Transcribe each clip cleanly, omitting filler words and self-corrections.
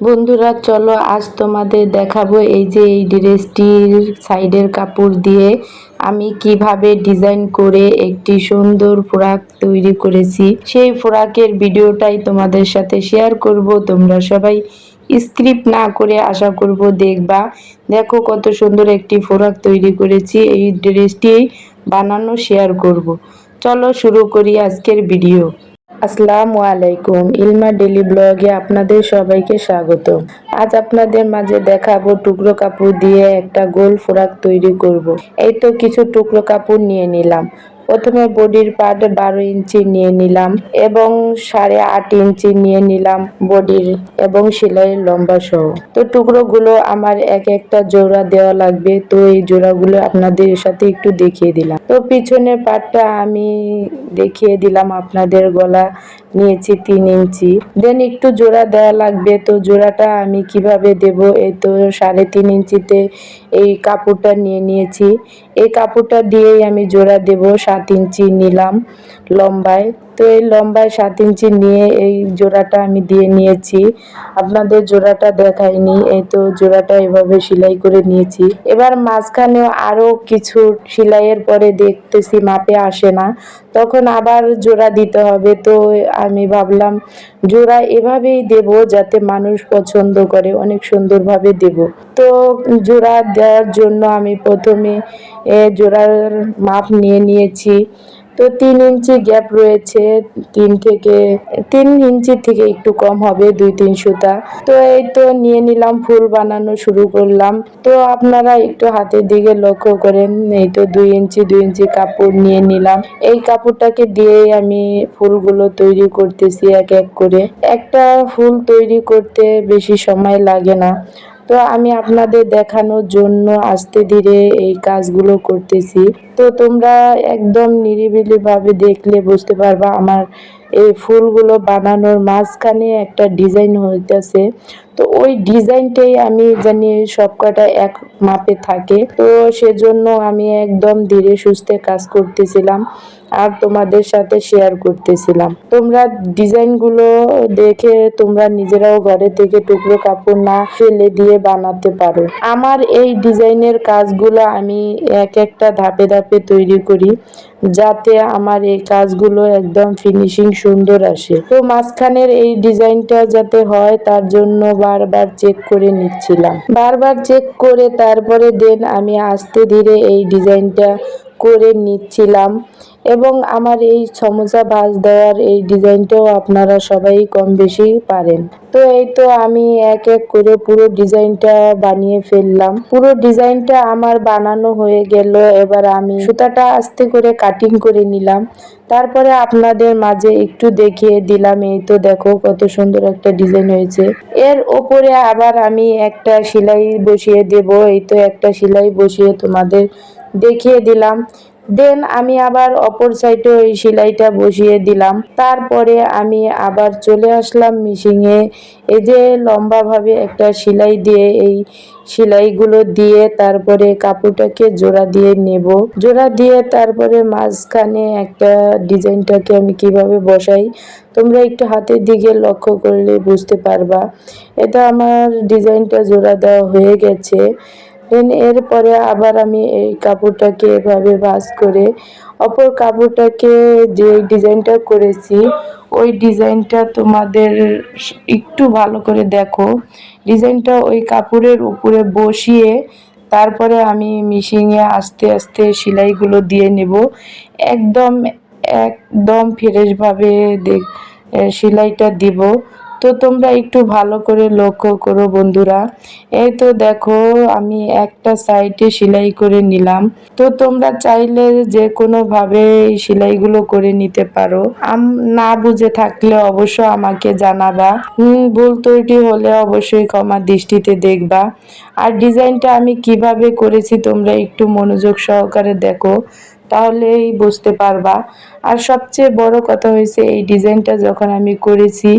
বন্ধুরা চলো আজ তোমাদের দেখাবো এই যে এই ড্রেসটির সাইডের কাপড় দিয়ে আমি কিভাবে ডিজাইন করে একটি সুন্দর ফ্রক তৈরি করেছি। সেই ফ্রকের ভিডিওটাই তোমাদের সাথে শেয়ার করব। তোমরা সবাই স্ক্রিপ্ট না করে আশা করব দেখবা। দেখো কত সুন্দর একটি ফ্রক তৈরি করেছি, এই ড্রেসটি বানানো শেয়ার করব। চলো শুরু করি আজকের ভিডিও। আসসালামু আলাইকুম, ইলমা ডেলি ব্লগে আপনাদের সবাইকে স্বাগত। আজ আপনাদের মাঝে দেখাবো টুকরো কাপড় দিয়ে একটা গোল ফ্রক তৈরি করব। এই তো কিছু টুকরো কাপড় নিয়ে নিলাম। প্রথমে বডির পার্ট 12 ইঞ্চি নিয়ে নিলাম এবং 8.5 ইঞ্চি নিয়ে নিলাম বডির এবং সেলাইয়ের লম্বা সহ। তো টুকরোগুলো আমার এক একটা জোড়া দেওয়া লাগবে, তো এই জোড়াগুলো আপনাদের সাথে একটু দেখিয়ে দিলাম। তো পিছনের পার্টটা আমি দেখিয়ে দিলাম আপনাদের। গলা নিয়েছি 3 ইঞ্চি, দেন একটু জোড়া দেওয়া লাগবে। তো জোড়াটা আমি কিভাবে দেব, এই তো 3.5 ইঞ্চিতে এই কাপড়টা নিয়ে নিয়েছি। এই কাপড়টা দিয়েই আমি জোড়া দেব। 7 ইঞ্চি নিলাম লম্বায়। তো এই লম্বায় 7 ইঞ্চি নিয়ে এই জোড়াটা আমি দিয়ে নিয়েছি। আপনাদের জোড়াটা দেখাইনি, এই তো জোড়াটা এভাবে সেলাই করে নিয়েছি। এবার মাঝখানেও আরো কিছু সেলাইয়ের পরে দেখতেছি মাপে আসে না, তখন আবার জোড়া দিতে হবে। তো আমি ভাবলাম জোড়া এভাবেই দেব যাতে মানুষ পছন্দ করে, অনেক সুন্দরভাবে দেব। তো জোড়া দেওয়ার জন্য আমি প্রথমে জোড়ার মাপ নিয়ে নিয়েছি। তো 3 ইঞ্চি গ্যাপ রয়েছে, 3 ইঞ্চি থেকে একটু কম হবে, 2-3 সুতা। তো এই তো নিয়ে নিলাম, ফুল বানানো শুরু করলাম। তো আপনারা একটু হাতের দিকে লক্ষ্য করেন, এই তো 2 ইঞ্চি কাপড় নিয়ে নিলাম। এই কাপড়টাকে দিয়ে আমি ফুলগুলো তৈরি করতেছি এক এক করে। একটা ফুল তৈরি করতে বেশি সময় লাগে না, তো আমি আপনাদের দেখানোর জন্য আস্তে ধীরে এই কাজগুলো করতেছি। তো তোমরা একদম নিরিবিলি ভাবে দেখলে বুঝতে পারবা আমার এই ফুলগুলো বানানোর মাঝখানে একটা ডিজাইন হইতেছে। তো ওই ডিজাইনটাই আমি জানি সবকটা এক মাপে থাকে, তো সেজন্য আমি একদম ধীরে সুস্থে কাজ করতেছিলাম আর তোমাদের সাথে শেয়ার করতেছিলাম। তোমরা ডিজাইনগুলো দেখে তোমরা নিজেরাও ঘরে থেকে টুকরো কাপড় না ফেলে দিয়ে বানাতে পারো। আমার এই ডিজাইনের কাজগুলো আমি এক একটা ধাপে ধাপে তৈরি করি যাতে আমার এই কাজগুলো একদম ফিনিশিং সুন্দর আসে। তো মাঝখানের এই ডিজাইনটা যাতে হয় তার জন্য বারবার চেক করে নিচ্ছিলাম। বারবার চেক করে তারপরে দেন আমি আস্তে ধীরে এই ডিজাইনটা করে নিচ্ছিলাম। এবং আমার এই সমোসা ভাঁজ দেওয়ার এই ডিজাইনটাও আপনারা সবাই কম বেশি পারেন। তো এই তো আমি এক এক করে পুরো ডিজাইনটা বানিয়ে ফেললাম। পুরো ডিজাইনটা আমার বানানো হয়ে গেল। এবার আমি সুতাটা আস্তে করে কাটিং করে নিলাম, তারপরে আপনাদের মাঝে একটু দেখিয়ে দিলাম। এই তো দেখো কত সুন্দর একটা ডিজাইন হয়েছে। এর ওপরে আবার আমি একটা সেলাই বসিয়ে দেব। এই তো একটা সেলাই বসিয়ে তোমাদের দেখিয়ে দিলাম। দেন আমি আবার অপর সাইডে ওই সেলাইটা বসিয়ে দিলাম। তারপরে আমি আবার চলে আসলাম মেশিনে। এই যে লম্বাভাবে একটা সেলাই দিয়ে এই সেলাইগুলো দিয়ে তারপরে কাপড়টাকে জোড়া দিয়ে নেব। জোড়া দিয়ে তারপরে মাঝখানে একটা ডিজাইনটাকে আমি কিভাবে বসাই তোমরা একটু হাতের দিকে লক্ষ্য করলে বুঝতে পারবা। এটা আমার ডিজাইনটা জোড়া দেওয়া হয়ে গেছে। দেন এরপরে আবার আমি এই কাপড়টাকে এভাবে ভাঁজ করে অপর কাপড়টাকে যে ডিজাইনটা করেছি ওই ডিজাইনটা তোমাদের একটু ভালো করে দেখো। ডিজাইনটা ওই কাপড়ের উপরে বসিয়ে তারপরে আমি মেশিনে আস্তে আস্তে সেলাইগুলো দিয়ে নেব। একদম একদম ফ্রেশভাবে সেলাইটা দিব। তো তোমরা একটু ভালো করে লক্ষ্য করো বন্ধুরা। এই তো দেখো আমি একটা সাইডে সেলাই করে নিলাম। তো তোমরা চাইলে যে কোনো ভাবে সেলাইগুলো করে নিতে পারো। না বুঝে থাকলে অবশ্য আমাকে জানাবা। ভুল ত্রুটি হলে অবশ্যই ক্ষমা দৃষ্টিতে দেখবা। আর ডিজাইনটা আমি কিভাবে করেছি তোমরা একটু মনোযোগ সহকারে দেখো, তাহলেই বুঝতে পারবা। আর সবচেয়ে বড় কথা হয়েছে এই ডিজাইনটা যখন আমি করেছি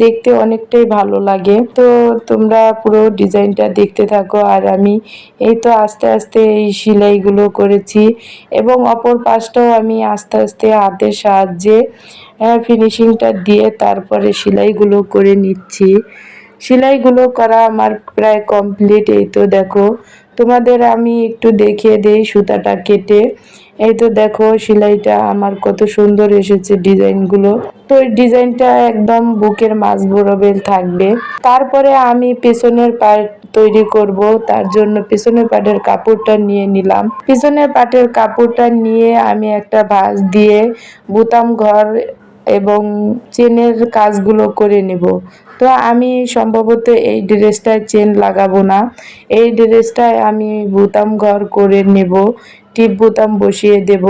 দেখতে অনেকটাই ভালো লাগে। তো তোমরা পুরো ডিজাইনটা দেখতে থাকো। আর আমি এই তো আস্তে আস্তে এই সেলাইগুলো করেছি এবং অপর পাশটাও আমি আস্তে আস্তে হাতের সাহায্যে ফিনিশিংটা দিয়ে তারপরে সেলাইগুলো করে নিচ্ছি। সেলাইগুলো করা আমার প্রায় কমপ্লিট। এই তো দেখো, তোমাদের আমি একটু দেখিয়ে দেই সুতাটা কেটে। এই তো দেখো সেলাইটা আমার কত সুন্দর এসেছে ডিজাইনগুলো। তো এই ডিজাইনটা একদম বুকের মাঝ বরাবর থাকবে। তারপরে আমি পেছনের পার্ট তৈরি করব, তার জন্য পেছনের পাটের কাপড়টা নিয়ে নিলাম। পেছনের পাটের কাপড়টা নিয়ে আমি একটা ভাঁজ দিয়ে বুতাম ঘর এবং চেনের কাজগুলো করে নেব। তো আমি সম্ভবত এই ড্রেসটায় চেন লাগাবো না, এই ড্রেসটায় আমি বুতাম ঘর করে নেব, টিপ বুতাম বসিয়ে দেব।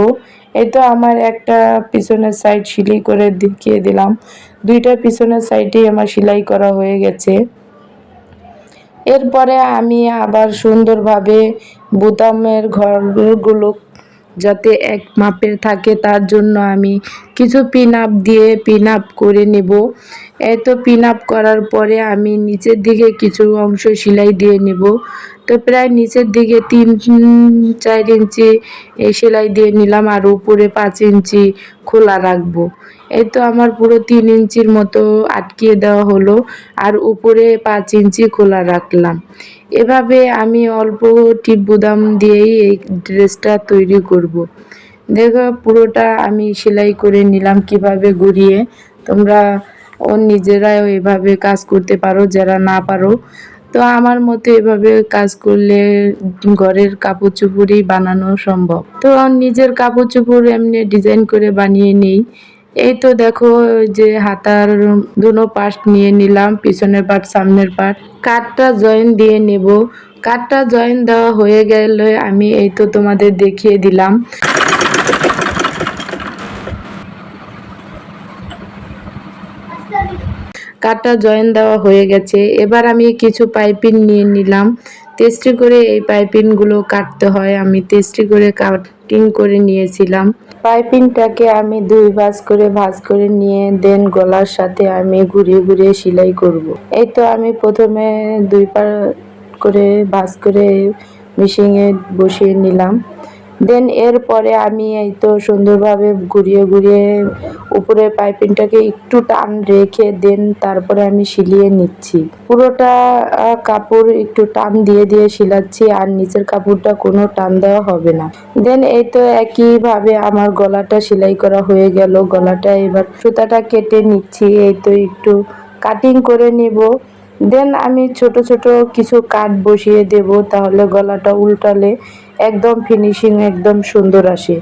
এই তো আমার একটা পিছনের সাইড সেলাই করে দেখিয়ে দিলাম, দুইটা পিছনের সাইডেই আমার সেলাই করা হয়ে গেছে। এরপরে আমি আবার সুন্দরভাবে বোতামের ঘরগুলো যাতে এক মাপের থাকে তার জন্য আমি কিছু পিন আপ দিয়ে পিন আপ করে নেব। এত পিন আপ করার পরে আমি নিচের দিকে কিছু অংশ সেলাই দিয়ে নেব। তো প্রায় নিচের দিকে 3-4 ইঞ্চি সেলাই দিয়ে নিলাম, আর উপরে 5 ইঞ্চি খোলা রাখবো। এই তো আমার পুরো 3 ইঞ্চির মতো আটকিয়ে দেওয়া হলো, আর উপরে 5 ইঞ্চি খোলা রাখলাম। এভাবে আমি অল্প টিপ বুতাম দিয়েই এই ড্রেসটা তৈরি করব। দেখো পুরোটা আমি সেলাই করে নিলাম কিভাবে ঘুরিয়ে। তোমরা নিজেরাও এভাবে কাজ করতে পারো যারা না পারো। তো আমার মতে এভাবে কাজ করলে ঘরের কাপড় চোপড়ই বানানো সম্ভব। তো নিজের কাপড় চোপড় এমনি ডিজাইন করে বানিয়ে নিই। এই তো দেখো যে হাতার দুনো পাশ নিয়ে নিলাম, পিছনের পাট সামনের পাট, কাটটা জয়েন দিয়ে নেব। কাটটা জয়েন দেওয়া হয়ে গেলে আমি এই তো তোমাদের দেখিয়ে দিলাম। কাটটা জয়েন দেওয়া হয়ে গেছে। এবার আমি কিছু পাইপিং নিয়ে নিলাম, তেস্রি করে এই পাইপিংগুলো কাটতে হয়, আমি তেস্রি করে কাটিং করে নিয়েছিলাম। পাইপিংটাকে আমি 2 ভাঁজ করে নিয়ে দেন গলার সাথে আমি ঘুরিয়ে ঘুরিয়ে সেলাই করব। এই তো আমি প্রথমে 2 করে ভাঁজ করে মেশিনে বসিয়ে নিলাম। দেন এরপরে আমি এই তো সুন্দরভাবে ঘুরিয়ে ঘুরিয়ে উপরে পাইপিংটাকে একটু টান রেখে দেন তারপরে আমি সিলিয়ে নিচ্ছি। পুরোটা কাপড় একটু টান দিয়ে দিয়ে সিলাচ্ছি, আর নিচের কাপড়টা কোনো টান দেওয়া হবে না। দেন এই তো একইভাবে আমার গলাটা সেলাই করা হয়ে গেল। গলাটা এবার সুতাটা কেটে নিচ্ছি, এই তো একটু কাটিং করে নিব। দেন আমি ছোট ছোট কিছু কাট বসিয়ে দেব, তাহলে গলাটা উল্টালে একদম ফিনিশিং একদম সুন্দর আসে।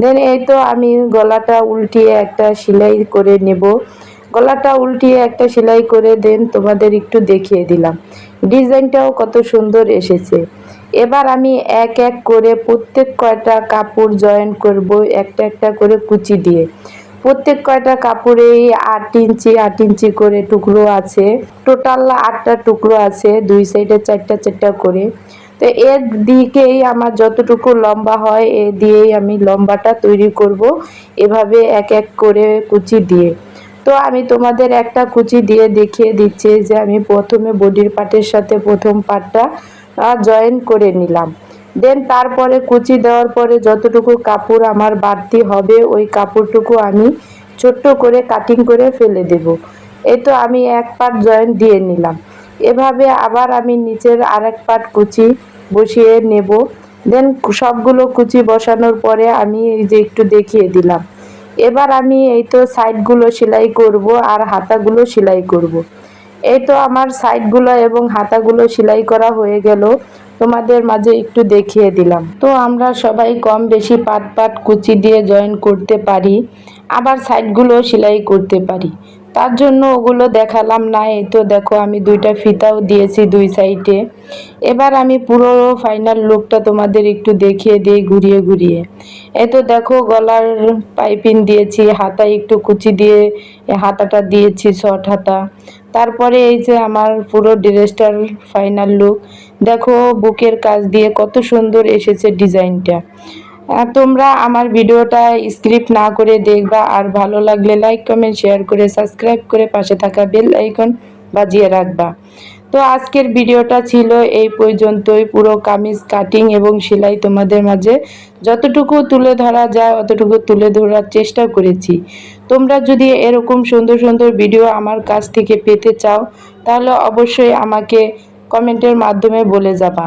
দেন এই তো আমি গলাটা উল্টিয়ে একটা সেলাই করে নেব। গলাটা উল্টিয়ে একটা সেলাই করে দেন তোমাদের একটু দেখিয়ে দিলাম, ডিজাইনটাও কত সুন্দর এসেছে। এবার আমি এক এক করে প্রত্যেক কয়টা কাপড় জয়েন করব একটা একটা করে কুচি দিয়ে। প্রত্যেক কয়টা কাপড়েই 8 ইঞ্চি করে টুকরো আছে, টোটাল 8টা টুকরো আছে, 2 সাইডে 4টা 4টা করে। তো এর দিকেই আমার যতটুকু লম্বা হয় এ দিয়েই আমি লম্বাটা তৈরি করব, এভাবে এক এক করে কুচি দিয়ে। তো আমি তোমাদের একটা কুচি দিয়ে দেখিয়ে দিচ্ছি যে আমি প্রথমে বডির পার্টের সাথে প্রথম পার্টটা জয়েন করে নিলাম। দেন তারপরে কুচি দেওয়ার পরে যতটুকু কাপড় আমার বাড়তি হবে ওই কাপড়টুকু আমি ছোট্ট করে কাটিং করে ফেলে দেব। এই তো আমি এক পার্ট জয়েন দিয়ে নিলাম। এভাবে আবার আমি নিচের আরেক পার্ট কুচি বসিয়ে নেব। দেন সবগুলো কুচি বসানোর পরে আমি এই যে একটু দেখিয়ে দিলাম। এবার আমি এই তো সাইডগুলো সেলাই করব আর হাতাগুলো সেলাই করব। এই তো আমার সাইডগুলো এবং হাতাগুলো সেলাই করা হয়ে গেল, তোমাদের মাঝে একটু দেখিয়ে দিলাম। তো আমরা সবাই কম বেশি পাট পাট কুচি দিয়ে জয়েন করতে পারি, আবার সাইডগুলো সেলাই করতে পারি, তার জন্য ওগুলো দেখালাম না। এই তো দেখো আমি 2টা ফিতাও দিয়েছি 2 সাইডে। এবার আমি পুরো ফাইনাল লুকটা তোমাদের একটু দেখিয়ে দিই ঘুরিয়ে ঘুরিয়ে। এই তো দেখো গলার পাইপিং দিয়েছি, হাতায় একটু কুচি দিয়ে হাতাটা দিয়েছি শর্ট হাতা। তারপরে এই যে আমার পুরো ড্রেসটার ফাইনাল লুক দেখো, বুকের কাজ দিয়ে কত সুন্দর এসেছে ডিজাইনটা। তোমরা আমার ভিডিওটা স্ক্রিপ্ট না করে দেখবা, আর ভালো লাগলে লাইক কমেন্ট শেয়ার করে সাবস্ক্রাইব করে পাশে থাকা বেল আইকন বাজিয়ে রাখবা। তো আজকের ভিডিওটা ছিল এই পর্যন্তই। পুরো কামিজ কাটিং এবং সেলাই তোমাদের মাঝে যতটুকু তুলে ধরা যায় অতটুকু তুলে ধরার চেষ্টা করেছি। তোমরা যদি এরকম সুন্দর সুন্দর ভিডিও আমার কাছ থেকে পেতে চাও তাহলে অবশ্যই আমাকে কমেন্টের মাধ্যমে বলে যাবা।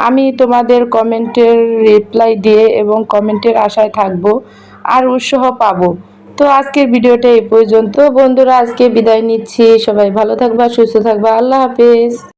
আমি তোমাদের কমেন্টের রিপ্লাই দিয়ে এবং কমেন্টের আশায় থাকব আর উৎসাহ পাবো। তো আজকের ভিডিওটা এই পর্যন্ত বন্ধুরা, আজকে বিদায় নিচ্ছি। সবাই ভালো থাকবা, সুস্থ থাকবা। আল্লাহ হাফেজ।